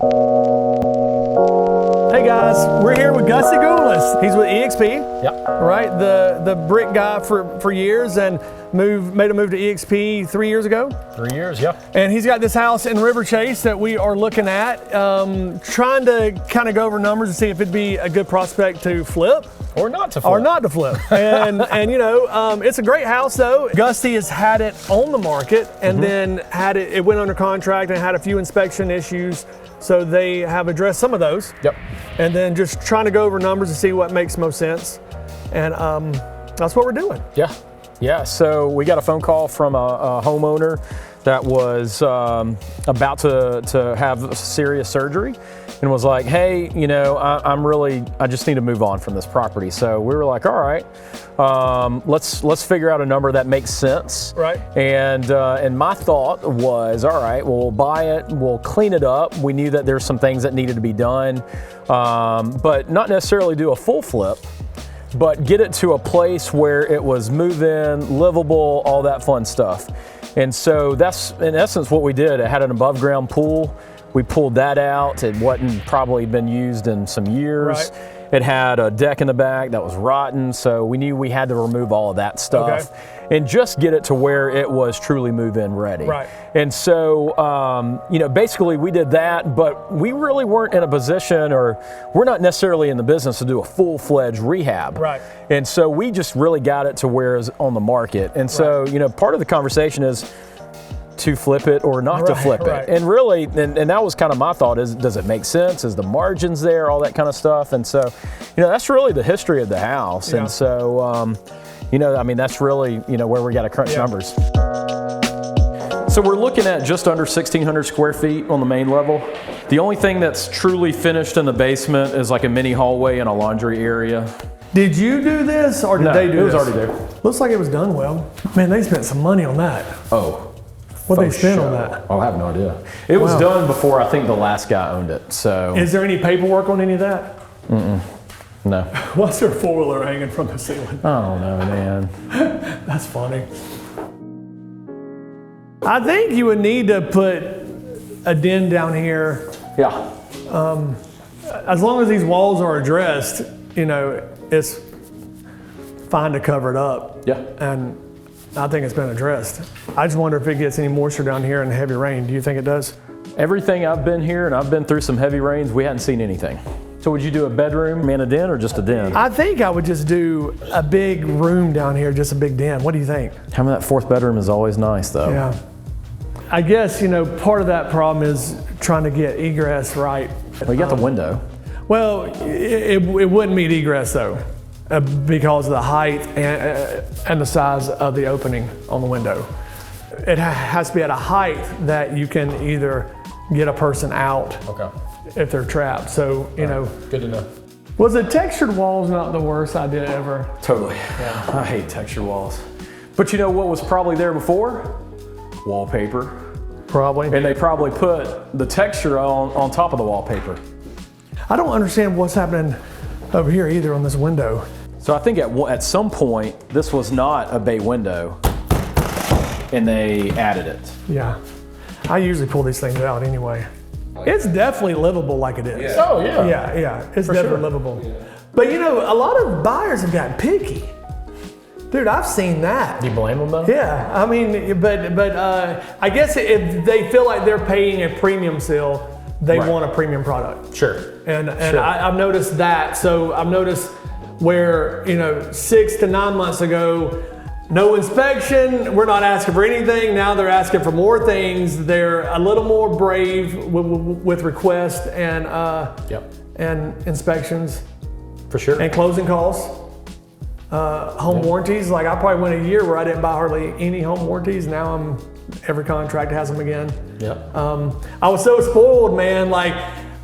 Hey guys, we're here with Gussie Goulis. He's with EXP. Yep. Right, the brick guy for years, and made a move to EXP 3 years ago. 3 years, yeah. And he's got this house in River Chase that we are looking at, trying to kind of go over numbers and see if it'd be a good prospect to flip. Or not to flip. Or not to flip. And you know, it's a great house though. Gussie has had it on the market and then it went under contract and had a few inspection issues. So they have addressed some of those. Yep. And then just trying to go over numbers and see what makes most sense. And that's what we're doing. Yeah. Yeah. So we got a phone call from a homeowner that was about to have serious surgery and was like, hey, you know, I just need to move on from this property. So we were like, all right, let's figure out a number that makes sense. Right. And my thought was, all right, well, we'll buy it, we'll clean it up. We knew that there's some things that needed to be done, but not necessarily do a full flip, but get it to a place where it was move-in, livable, all that fun stuff. And so that's in essence what we did. It had an above ground pool. We pulled that out. It wasn't probably been used in some years. Right. It had a deck in the back that was rotten, so we knew we had to remove all of that stuff and just get it to where it was truly move-in ready. Right. And so, you know, basically we did that, but we really weren't in a position, or we're not necessarily in the business to do a full-fledged rehab. Right. And so we just really got it to where it's on the market. And so, you know, part of the conversation is to flip it or not to flip it. And really, and that was kind of my thought, is does it make sense? Is the margins there? All that kind of stuff. And so, you know, that's really the history of the house. And so, you know, I mean, that's really, you know, where we got to crunch numbers. So we're looking at just under 1,600 square feet on the main level. The only thing that's truly finished in the basement is like a mini hallway and a laundry area. Did you do this or did they do this? It was already there. Looks like it was done well. Man, they spent some money on that. Oh. What they spent on that? I have no idea. It was done before I think the last guy owned it. So. Is there any paperwork on any of that? No. What's their four-wheeler hanging from the ceiling? I don't know, man. That's funny. I think you would need to put a den down here. Yeah. As long as these walls are addressed, you know, it's fine to cover it up. Yeah. And I think it's been addressed. I just wonder if it gets any moisture down here in heavy rain. Do you think it does? Everything I've been here, and I've been through some heavy rains, we hadn't seen anything. So would you do a bedroom and a den, or just a den? I think I would just do a big room down here, just a big den. What do you think? Having that fourth bedroom is always nice, though. Yeah. I guess, you know, part of that problem is trying to get egress right. Well, you got the window. Well, it wouldn't meet egress though, because of the height and the size of the opening on the window. It has to be at a height that you can either get a person out if they're trapped. So, you know. Good to know. Was the textured walls not the worst idea ever? Totally. Yeah. I hate textured walls. But you know what was probably there before? Wallpaper. Probably. And they probably put the texture on top of the wallpaper. I don't understand what's happening over here either on this window. So I think at some point, this was not a bay window and they added it. Yeah. I usually pull these things out anyway. It's definitely livable like it is. Yeah. Oh yeah. Yeah. It's definitely livable. Yeah. But you know, a lot of buyers have gotten picky. Dude, I've seen that. Do you blame them though? Yeah, I mean, but I guess if they feel like they're paying a premium sale, they want a premium product. Sure. And I've noticed that. So I've noticed where, you know, 6 to 9 months ago, no inspection, we're not asking for anything. Now they're asking for more things. They're a little more brave with requests and inspections. For sure. And closing calls. Home warranties, like I probably went a year where I didn't buy hardly any home warranties. Now every contract has them again. Yep. I was so spoiled, man. Like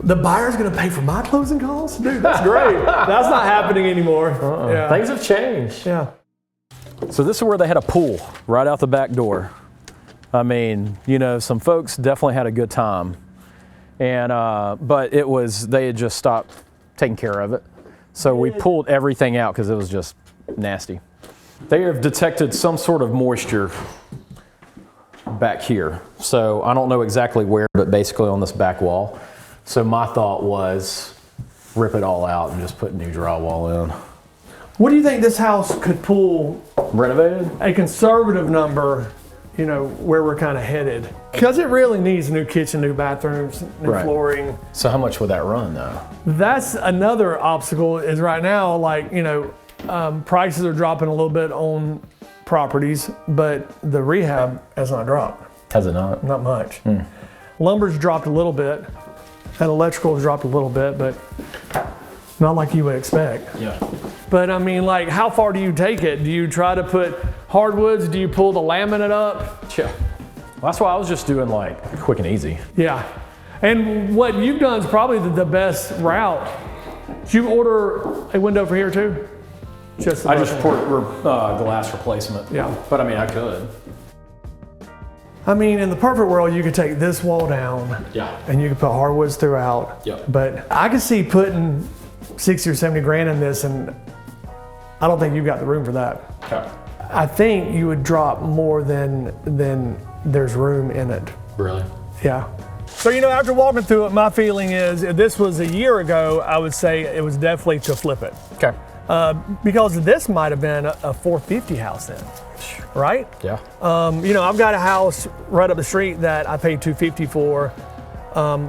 the buyer's gonna pay for my closing calls? Dude, that's great. That's not happening anymore. Yeah. Things have changed. Yeah. So this is where they had a pool right out the back door. I mean, you know, some folks definitely had a good time. And, but they had just stopped taking care of it. So we pulled everything out because it was just nasty. They have detected some sort of moisture back here. So I don't know exactly where, but basically on this back wall. So my thought was rip it all out and just put new drywall in. What do you think this house could pull? Renovated? A conservative number, you know, where we're kind of headed. Because it really needs new kitchen, new bathrooms, new flooring. So how much would that run though? That's another obstacle is right now, like, you know, prices are dropping a little bit on properties, but the rehab has not dropped. Has it not? Not much. Lumber's dropped a little bit, and electrical's dropped a little bit, but not like you would expect. Yeah. But I mean, like, how far do you take it? Do you try to put hardwoods? Do you pull the laminate up? Yeah. Well, that's why I was just doing like quick and easy. Yeah. And what you've done is probably the best route. Did you order a window for here too? Just I just poured glass replacement. Yeah. But I mean, I could. I mean, in the perfect world, you could take this wall down. Yeah. And you could put hardwoods throughout. Yeah. But I could see putting 60 or 70 grand in this, and I don't think you've got the room for that. Okay. I think you would drop more than there's room in it. Really? Yeah. So, you know, after walking through it, my feeling is if this was a year ago, I would say it was definitely to flip it. Okay. Because this might have been a 450 house then, right? Yeah. You know, I've got a house right up the street that I paid $250 for.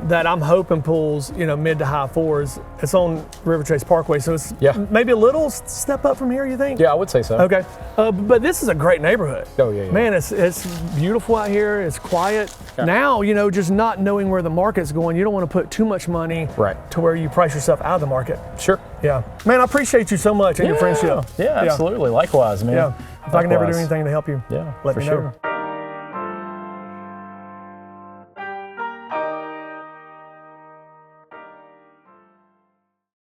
That I'm hoping pulls, you know, mid to high fours. It's on River Trace Parkway, so it's maybe a little step up from here, you think? Yeah, I would say so. Okay, but this is a great neighborhood. Oh, yeah, yeah. Man, it's beautiful out here, it's quiet. Yeah. Now, you know, just not knowing where the market's going, you don't want to put too much money to where you price yourself out of the market. Sure. Yeah. Man, I appreciate you so much and your friendship. Yeah, absolutely. Likewise, man. Yeah. If I can ever do anything to help you, let me for know. sure.